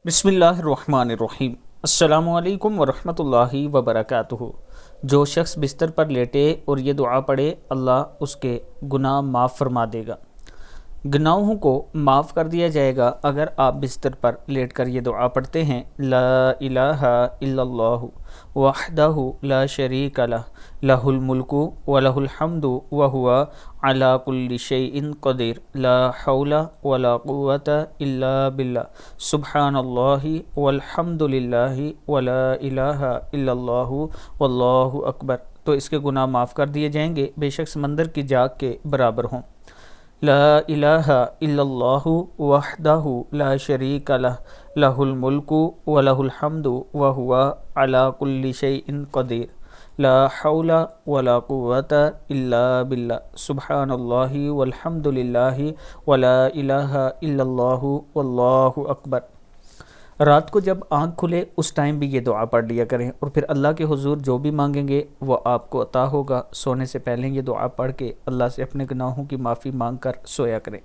बिस्मिल्लाहिर्रहमानिर्रहीम। अस्सलामु अलैकुम वरहमतुल्लाहि वबरकातुहू। जो शख्स बिस्तर पर लेटे और ये दुआ पढ़े, अल्लाह उसके गुनाह माफ़ फरमा देगा, गुनाहों को माफ़ कर दिया जाएगा। अगर आप बिस्तर पर लेट कर ये दुआ पढ़ते हैं, ला इलाहा इल्लल्लाहु वहदहु ला शरीक लह लहुल मुल्कु व लहुल हम्दु व हुवा अला कुल्लि शैइन क़दीर, ला हौला वला कुव्वता इल्ला बिल्लाह, सुब्हानल्लाहि वल्हम्दुलिल्लाहि वला इलाहा इल्लल्लाहु वल्लाहु अकबर, तो इसके गुनाह माफ़ कर दिए जाएंगे, बेशक समंदर की जाग के बराबर हों। ला इलाहा इल्लल्लाहु वहदहु ला शरीक लह लहुल मुल्कु व लहुल हम्दु व हुवा अला कुल्लि शैइन क़दीर, ला हौला वला कुव्वता इल्ला बिल्लाह, सुब्हानल्लाहि वल्हम्दुलिल्लाहि वला इलाहा इल्लल्लाहु वल्लाहु अकबर। रात को जब आँख खुले उस टाइम भी ये दुआ पढ़ लिया करें और फिर अल्लाह के हुजूर जो भी मांगेंगे वो आपको अता होगा। सोने से पहले ये दुआ पढ़ के अल्लाह से अपने गुनाहों की माफ़ी मांग कर सोया करें।